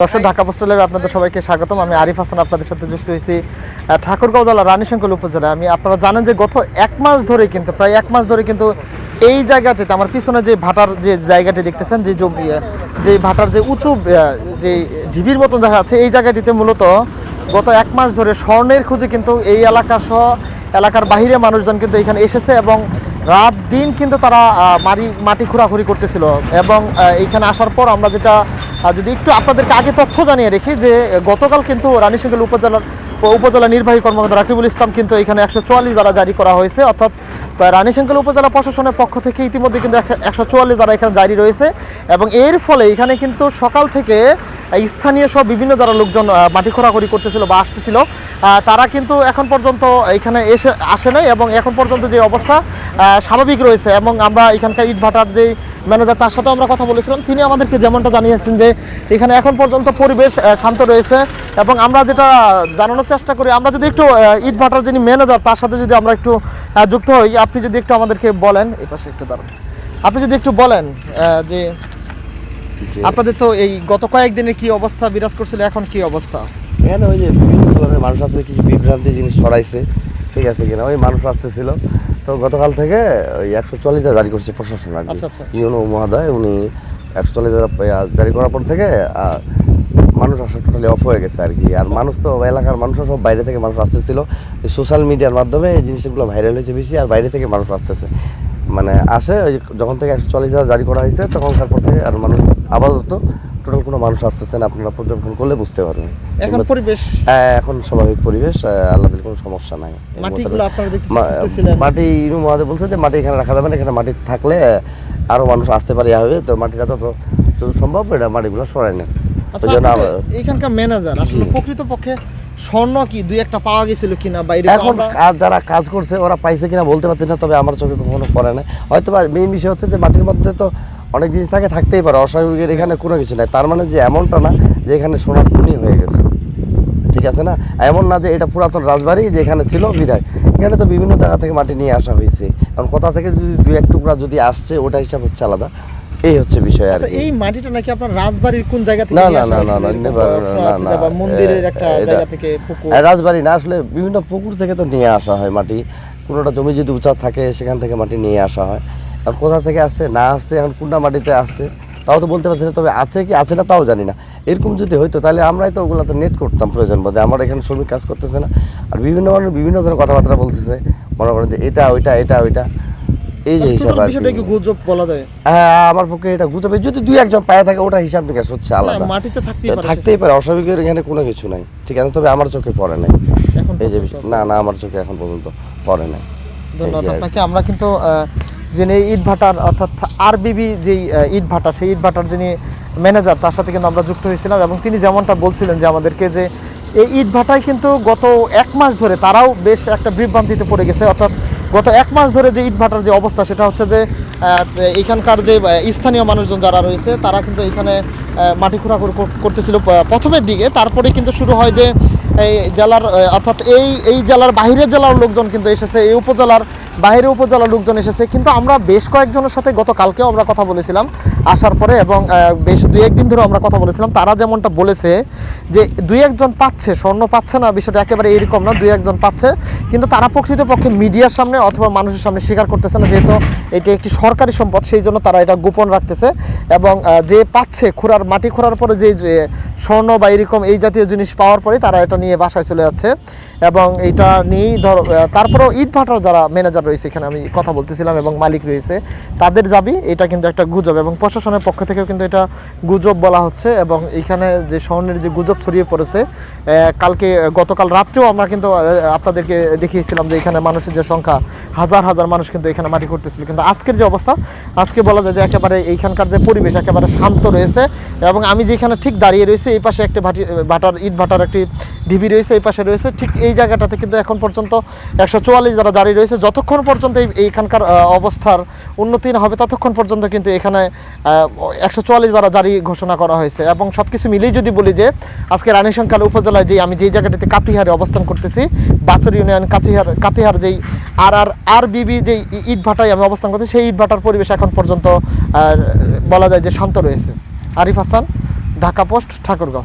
দর্শক ঢাকা পোস্ট লাইভে আপনাদের সবাইকে স্বাগতম। আমি আরিফ হাসান আপনাদের সাথে যুক্ত হয়েছি ঠাকুরগাঁও জেলা রানীশঙ্কল উপজেলায়। আপনারা জানেন যে গত এক মাস ধরে কিন্তু প্রায় এক মাস ধরে কিন্তু এই জায়গাটিতে আমার পিছনে যে ভাটার যে জায়গাটি দেখতেছেন, যে জমি, যে ভাটার যে উঁচু যে ঢিবির মতন দেখা যাচ্ছে, এই জায়গাটিতে মূলত গত এক মাস ধরে স্বর্ণের খুঁজে কিন্তু এই এলাকা সহ এলাকার বাহিরে মানুষজন কিন্তু এখানে এসেছে এবং রাত দিন কিন্তু তারা মাটি খোঁড়াখুড়ি করতেছিল। এবং এইখানে আসার পর আমরা যেটা যদি একটু আপনাদেরকে আগে তথ্য জানিয়ে রেখি যে গতকাল কিন্তু রানীশঙ্কল উপজেলা নির্বাহী কর্মকর্তা রাকিবুল ইসলাম কিন্তু এখানে 144 দ্বারা জারি করা হয়েছে। অর্থাৎ রানীশঙ্কল উপজেলা প্রশাসনের পক্ষ থেকে ইতিমধ্যে কিন্তু 144 দ্বারা এখানে জারি রয়েছে এবং এর ফলে এখানে কিন্তু সকাল থেকে স্থানীয় সব বিভিন্ন যারা লোকজন মাটি খোঁড়াখুড়ি করতেছিল বা আসতেছিল তারা কিন্তু এখন পর্যন্ত এখানে আসে নাই এবং এখন পর্যন্ত যে অবস্থা স্বাভাবিক রয়েছে। এবং আমরা এখানকার ইটভাটার যে ম্যানেজার তার সাথেও আমরা কথা বলেছিলাম, তিনি আমাদেরকে যেমনটা জানিয়েছেন যে এখানে এখন পর্যন্ত পরিবেশ শান্ত রয়েছে। এবং আমরা যেটা জানানোর চেষ্টা করি, আমরা যদি একটু ইটভাটার যিনি ম্যানেজার তার সাথে যদি আমরা একটু যুক্ত হই, আপনি যদি একটু আমাদেরকে বলেন, এই পাশে একটু দাঁড়ান, আপনি যদি একটু বলেন যে আপনাদের তো এই গত কয়েকদিনের কি অবস্থা বিরাজ করছিল, এখন কি অবস্থা? এখানে ওই যে বিভিন্ন ধরনের মানুষ আছে, কিছু বিভ্রান্তি জিনিস ছড়াইছে, ঠিক আছে কিনা, ওই মানুষ আসতেছিল। তো গতকাল থেকে ওই 144 জারি করছে প্রশাসন আর কি, ইউনো মহোদয় উনি 144 জারি করার পর থেকে মানুষ আসা টোটালি অফ হয়ে গেছে আর কি। আর মানুষ তো এলাকার মানুষও সব বাইরে থেকে মানুষ আসতেছিল, সোশ্যাল মিডিয়ার মাধ্যমে এই জিনিসগুলো ভাইরাল হয়েছে বেশি, আর বাইরে থেকে মানুষ আসতেছে, মানে আসে ওই যখন থেকে 144 জারি করা হয়েছে তখনকার পর থেকে আর মানুষ আপাতত টোটাল কোনো মানুষ আসতেছে না। আপনারা পর্যবেক্ষণ করলে বুঝতে পারবেন এখন পরিবেশ এখন স্বাভাবিক পরিবেশ, আল্লাহ দিলে কোনো সমস্যা নাই। মাটিগুলো আপনারা দেখতেছিলেন, মাটি ইনু মহাদেব বলছে যে মাটি এখানে রাখা যাবে না, এখানে মাটি থাকলে আরো মানুষ আসতে পারে হবে, তো মাটিটা তো সম্ভব এটা মাটিগুলো সরাই নেন। এখানকার ম্যানেজার আসলে প্রকৃতপক্ষে স্বর্ণ কি দুই একটা পাওয়া গেছিল কিনা বাইরে, এখন যারা কাজ করছে ওরা পাইছে কিনা বলতে পারছি না, তবে আমার চোখে কখনো পড়ে না। হয়তো মেইন বিষয় হচ্ছে যে মাটির মধ্যে তো অনেক জিনিস থাকতেই পারে, অস্বাভাবিকের এখানে কোনো কিছু নাই। তার মানে যে এমনটা না যে এখানে সোনার খনি হয়ে গেছে, ঠিক আছে না, এমন না যে এটা পুরাতন রাজবাড়ি যে এখানে ছিল বিধায়। এখানে তো বিভিন্ন জায়গা থেকে মাটি নিয়ে আসা হয়েছে, কারণ কোথা থেকে যদি দুই এক টুকরা যদি আসছে ওটা হিসাব হচ্ছে আলাদা, এই হচ্ছে বিষয়। আর এই মাটিটা নাকি আপনার রাজবাড়ির কোন জায়গা থেকে নিয়ে আসা হয়েছে? না, মন্দিরের একটা জায়গা থেকে, পুকুর, রাজবাড়ি না, আসলে বিভিন্ন পুকুর থেকে তো নিয়ে আসা হয় মাটি। কোনোটা জমি যদি উঁচা থাকে সেখান থেকে মাটি নিয়ে আসা হয়। আর কোথা থেকে আসছে না আসছে, এখন কোনটা মাটিতে আসছে তাও তো বলতে পারছি না, তবে আছে কি আছে না তাও জানি না। এরকম যদি হইতো তাহলে আমরাই তো ওগুলো তো নেট করতাম প্রয়োজন বোধে। আমার এখানে শ্রমিক কাজ করতেছে না, আর বিভিন্ন মানুষ বিভিন্ন ধরনের কথাবার্তা বলতেছে, মনে করেন যে এটা ওইটা এটা ওইটা, এই যে হিসাব আর কি গুজব বলা যায়। হ্যাঁ, আমার পক্ষে এটা গুজবে যদি দুই একজন পায়ে থাকে ওটা হিসাব নিকাশ হচ্ছে আলাদা, মাটিতে থাকতেই পারে, অস্বাভাবিকের এখানে কোনো কিছু নাই, ঠিক আছে, তবে আমার চোখে পড়ে নাই এই যে না আমার চোখে এখন পর্যন্ত পড়ে নাই। ধন্যবাদ আপনাকে। আমরা কিন্তু যিনি ইটভাটার অর্থাৎ আরবিবি যেই ইটভাটা, সেই ইটভাটার যিনি ম্যানেজার তার সাথে কিন্তু আমরা যুক্ত হয়েছিলাম এবং তিনি যেমনটা বলছিলেন যে আমাদেরকে যে এই ইটভাটায় কিন্তু গত এক মাস ধরে তারাও বেশ একটা বিভ্রান্তিতে পড়ে গেছে। অর্থাৎ গত এক মাস ধরে যে ইটভাটার যে অবস্থা সেটা হচ্ছে যে এখানকার যে স্থানীয় মানুষজন যারা রয়েছে তারা কিন্তু এখানে মাটি খোঁড়াখুড়ি করতেছিল প্রথমের দিকে, তারপরে কিন্তু শুরু হয় যে এই জেলার অর্থাৎ এই জেলার বাইরের জেলার লোকজন কিন্তু এসেছে, এই উপজেলার বাইরে উপজেলার লোকজন এসেছে। কিন্তু আমরা বেশ কয়েকজনের সাথে গতকালকেও আমরা কথা বলেছিলাম আসার পরে, এবং বেশ দুই একদিন ধরে আমরা কথা বলেছিলাম। তারা যেমনটা বলেছে যে দুই একজন পাচ্ছে, স্বর্ণ পাচ্ছে না, বিষয়টা একেবারে এরকম না, দুই একজন পাচ্ছে, কিন্তু তারা প্রকৃতপক্ষে মিডিয়ার সামনে অথবা মানুষের সামনে স্বীকার করতেছে না, যেহেতু এটি একটি সরকারি সম্পদ সেই জন্য তারা এটা গোপন রাখতেছে। এবং যে পাচ্ছে মাটি খোঁড়ার পরে যে স্বর্ণ বা এরকম এই জাতীয় জিনিস পাওয়ার পরে তারা এটা নিয়ে বাসায় চলে যাচ্ছে। এবং এইটা নিয়েই তারপরেও ইটভাটার যারা ম্যানেজার রয়েছে, এখানে আমি কথা বলতেছিলাম, এবং মালিক রয়েছে, তাদের দাবি এটা কিন্তু একটা গুজব, এবং প্রশাসনের পক্ষ থেকেও কিন্তু এটা গুজব বলা হচ্ছে। এবং এখানে যে স্বর্ণের যে গুজব ছড়িয়ে পড়েছে, গতকাল রাত্রেও আমরা কিন্তু আপনাদেরকে দেখিয়েছিলাম যে এখানে মানুষের যে সংখ্যা, হাজার হাজার মানুষ কিন্তু এখানে মাটি করতেছিল। কিন্তু আজকের যে অবস্থা, আজকে বলা যায় যে একেবারে এইখানকার যে পরিবেশ একেবারে শান্ত রয়েছে। এবং আমি যেখানে ঠিক দাঁড়িয়ে রয়েছে, এই পাশে একটি ইটভাটার একটি ঢিবি রয়েছে, এই পাশে রয়েছে, ঠিক এই জায়গাটাতে কিন্তু এখন পর্যন্ত 144 দ্বারা জারি রয়েছে। যতক্ষণ পর্যন্ত এইখানকার অবস্থার উন্নতি না হবে ততক্ষণ পর্যন্ত কিন্তু এখানে 144 দ্বারা জারি ঘোষণা করা হয়েছে। এবং সব কিছু মিলেই যদি বলি যে আজকে রানীশঙ্কল উপজেলায় আমি যেই জায়গাটিতে কাতিহারে অবস্থান করতেছি, বাছর ইউনিয়ন কাতিহার যেই আরবিবি যেই ইটভাটায় আমি অবস্থান করতেছি, সেই ইটভাটার পরিবেশ এখন পর্যন্ত বলা যায় যে শান্ত রয়েছে। আরিফ হাসান, ঢাকা পোস্ট, ঠাকুরগাঁও।